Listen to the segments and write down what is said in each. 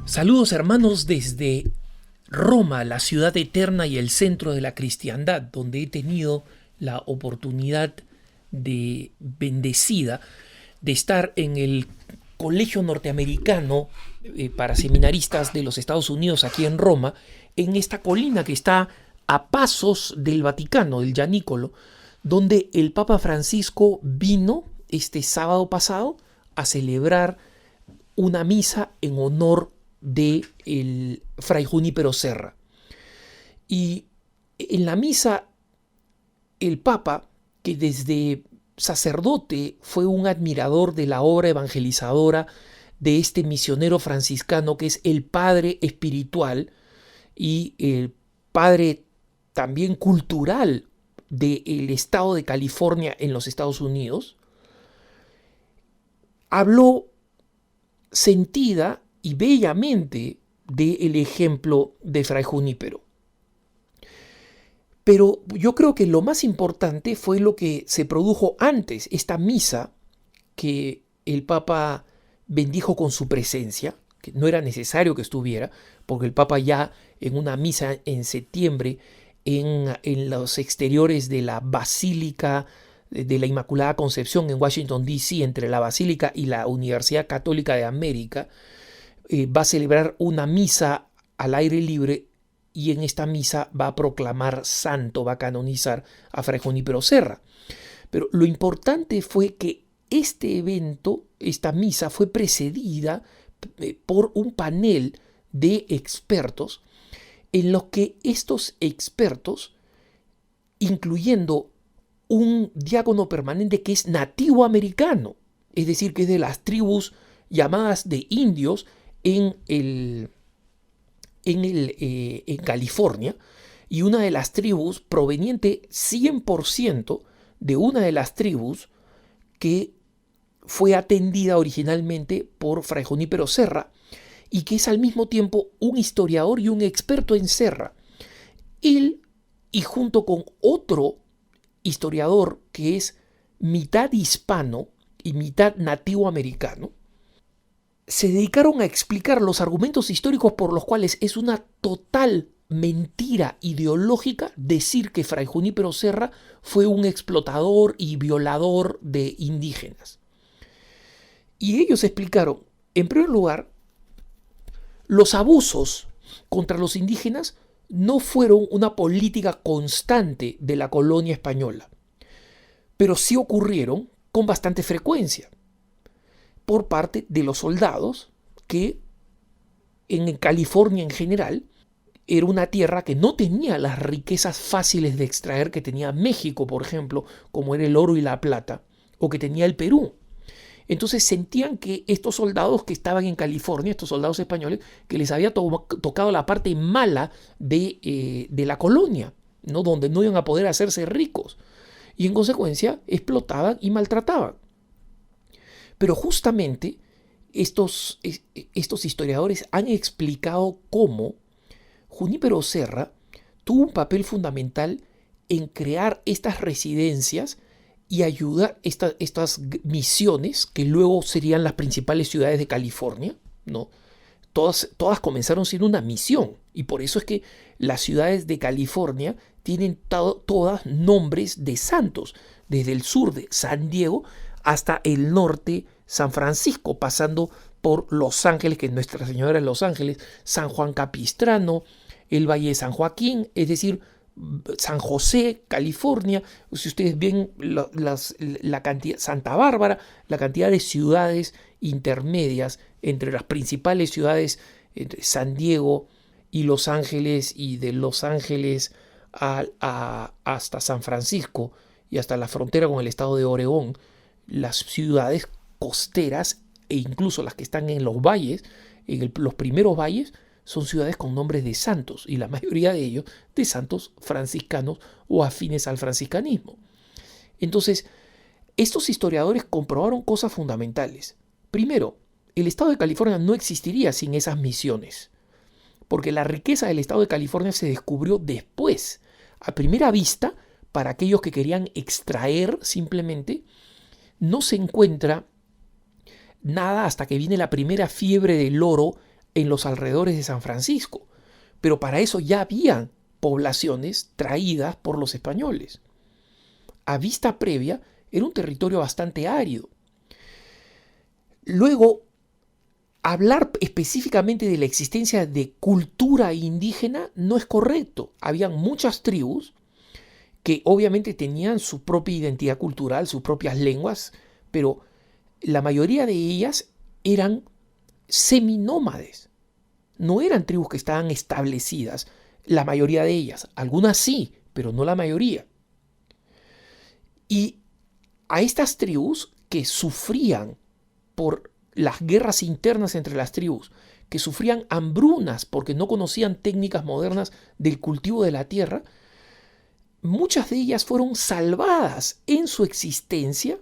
Saludos hermanos desde Roma, la ciudad eterna y el centro de la cristiandad, donde he tenido la oportunidad de bendecida de estar en el Colegio Norteamericano para Seminaristas de los Estados Unidos aquí en Roma, en esta colina que está a pasos del Vaticano, del Gianicolo, donde el Papa Francisco vino este sábado pasado a celebrar una misa en honor de el Fray Junípero Serra. Y en la misa el Papa, que desde sacerdote fue un admirador de la obra evangelizadora de este misionero franciscano que es el padre espiritual y el padre también cultural del estado de California en los Estados Unidos, habló sentida y bellamente del ejemplo de Fray Junípero. Pero yo creo que lo más importante fue lo que se produjo antes, esta misa que el Papa bendijo con su presencia, que no era necesario que estuviera, porque el Papa ya en una misa en septiembre en los exteriores de la Basílica de la Inmaculada Concepción en Washington, D.C., entre la Basílica y la Universidad Católica de América, va a celebrar una misa al aire libre y en esta misa va a proclamar santo, va a canonizar a Fray Junípero Serra. Pero lo importante fue que este evento, esta misa, fue precedida por un panel de expertos en los que estos expertos, incluyendo un diácono permanente que es nativo americano, es decir, que es de las tribus llamadas de indios en California, y una de las tribus proveniente 100% de una de las tribus que fue atendida originalmente por Fray Junípero Serra y que es al mismo tiempo un historiador y un experto en Serra. Él, y junto con otro historiador que es mitad hispano y mitad nativo americano, se dedicaron a explicar los argumentos históricos por los cuales es una total mentira ideológica decir que Fray Junípero Serra fue un explotador y violador de indígenas. Y ellos explicaron, en primer lugar, los abusos contra los indígenas no fueron una política constante de la colonia española, pero sí ocurrieron con bastante frecuencia por parte de los soldados que en California en general era una tierra que no tenía las riquezas fáciles de extraer que tenía México, por ejemplo, como era el oro y la plata, o que tenía el Perú. Entonces sentían que estos soldados que estaban en California, estos soldados españoles, que les había tocado la parte mala de la colonia, ¿no? Donde no iban a poder hacerse ricos. Y en consecuencia explotaban y maltrataban. Pero justamente estos historiadores han explicado cómo Junípero Serra tuvo un papel fundamental en crear estas residencias y ayudar estas misiones, que luego serían las principales ciudades de California, ¿no? Todas comenzaron siendo una misión, y por eso es que las ciudades de California tienen todas nombres de santos, desde el sur de San Diego hasta el norte San Francisco, pasando por Los Ángeles, que es Nuestra Señora de Los Ángeles, San Juan Capistrano, el Valle de San Joaquín, es decir, San José, California. Si ustedes ven la cantidad, Santa Bárbara, la cantidad de ciudades intermedias entre las principales ciudades, entre San Diego y Los Ángeles, y de Los Ángeles hasta San Francisco y hasta la frontera con el estado de Oregón, las ciudades costeras e incluso las que están en los valles, los primeros valles, son ciudades con nombres de santos, y la mayoría de ellos de santos franciscanos o afines al franciscanismo. Entonces, estos historiadores comprobaron cosas fundamentales. Primero, el estado de California no existiría sin esas misiones, porque la riqueza del estado de California se descubrió después. A primera vista, para aquellos que querían extraer simplemente, no se encuentra nada hasta que viene la primera fiebre del oro en los alrededores de San Francisco, pero para eso ya habían poblaciones traídas por los españoles. A vista previa era un territorio bastante árido. Luego, hablar específicamente de la existencia de cultura indígena no es correcto. Habían muchas tribus que obviamente tenían su propia identidad cultural, sus propias lenguas, pero la mayoría de ellas eran seminómades. No eran tribus que estaban establecidas, la mayoría de ellas. Algunas sí, pero no la mayoría. Y a estas tribus que sufrían por las guerras internas entre las tribus, que sufrían hambrunas porque no conocían técnicas modernas del cultivo de la tierra, muchas de ellas fueron salvadas en su existencia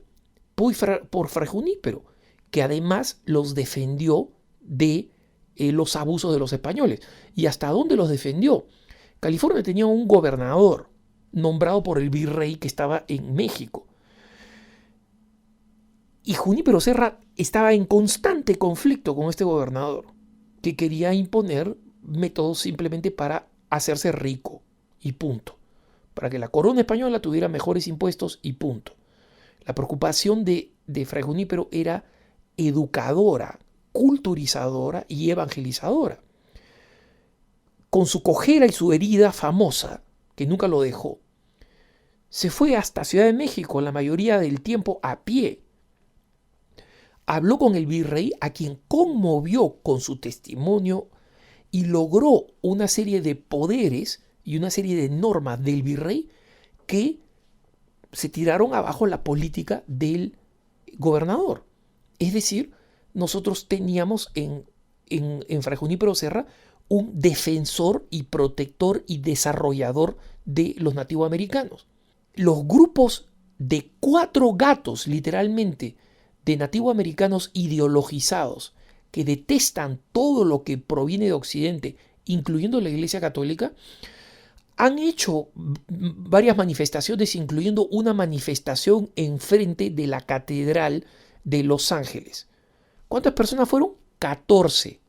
por Fray Junípero, que además los defendió de los abusos de los españoles. ¿Y hasta dónde los defendió? California tenía un gobernador nombrado por el virrey que estaba en México. Y Junípero Serra estaba en constante conflicto con este gobernador, que quería imponer métodos simplemente para hacerse rico, y punto. Para que la corona española tuviera mejores impuestos, y punto. La preocupación de Fray Junípero era educadora, culturizadora y evangelizadora. Con su cojera y su herida famosa, que nunca lo dejó, se fue hasta Ciudad de México la mayoría del tiempo a pie. Habló con el virrey, a quien conmovió con su testimonio y logró una serie de poderes y una serie de normas del virrey que se tiraron abajo la política del gobernador. Es decir, nosotros teníamos en Fray Junípero Serra un defensor y protector y desarrollador de los nativoamericanos. Los grupos de 4 gatos, literalmente, de nativoamericanos ideologizados que detestan todo lo que proviene de Occidente, incluyendo la Iglesia Católica, han hecho varias manifestaciones, incluyendo una manifestación enfrente de la Catedral de Los Ángeles. ¿Cuántas personas fueron? 14.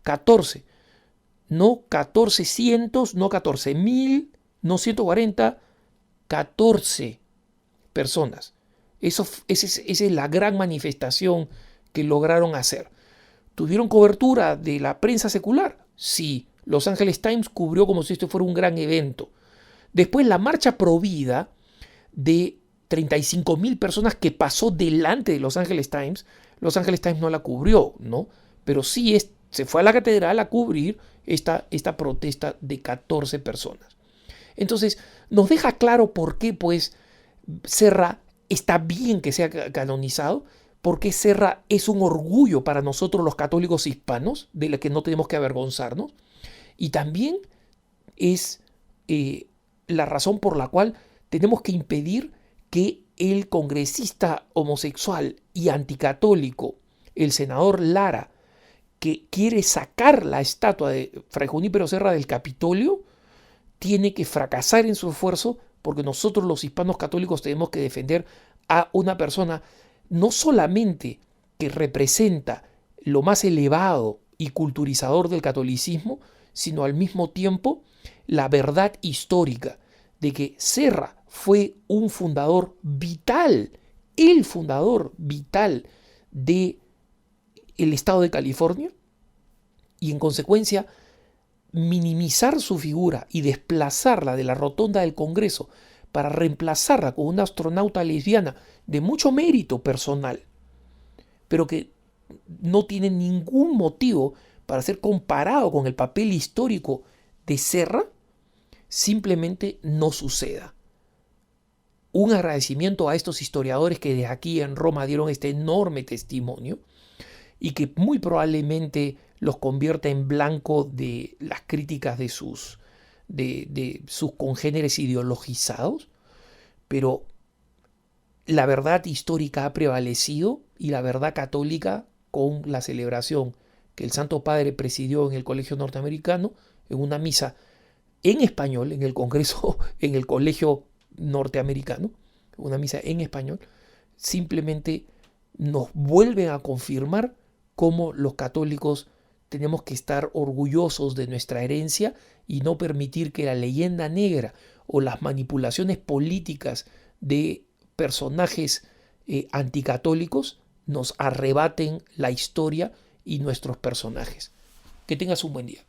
14. No 1400, no 14.000, no 140, 14 personas. Esa es la gran manifestación que lograron hacer. ¿Tuvieron cobertura de la prensa secular? Sí. Los Angeles Times cubrió como si esto fuera un gran evento. Después la marcha provida de 35.000 personas que pasó delante de Los Angeles Times. Los Angeles Times no la cubrió, ¿no? Pero sí se fue a la catedral a cubrir esta protesta de 14 personas. Entonces nos deja claro por qué pues Serra está bien que sea canonizado, porque Serra es un orgullo para nosotros los católicos hispanos, de la que no tenemos que avergonzarnos, y también es la razón por la cual tenemos que impedir que el congresista homosexual y anticatólico, el senador Lara, que quiere sacar la estatua de Fray Junípero Serra del Capitolio, tiene que fracasar en su esfuerzo, porque nosotros los hispanos católicos tenemos que defender a una persona no solamente que representa lo más elevado y culturizador del catolicismo, sino al mismo tiempo la verdad histórica de que Serra fue un fundador vital, el fundador vital del estado de California, y en consecuencia minimizar su figura y desplazarla de la rotonda del Congreso para reemplazarla con una astronauta lesbiana de mucho mérito personal, pero que no tiene ningún motivo para ser comparado con el papel histórico de Serra, simplemente no suceda. Un agradecimiento a estos historiadores que desde aquí en Roma dieron este enorme testimonio y que muy probablemente los convierta en blanco de las críticas de sus congéneres ideologizados, pero la verdad histórica ha prevalecido y la verdad católica, con la celebración que el Santo Padre presidió en el Colegio Norteamericano, en una misa en español, en el Congreso, en el Colegio Norteamericano, una misa en español, simplemente nos vuelven a confirmar cómo los católicos tenemos que estar orgullosos de nuestra herencia y no permitir que la leyenda negra o las manipulaciones políticas de personajes anticatólicos nos arrebaten la historia y nuestros personajes. Que tengas un buen día.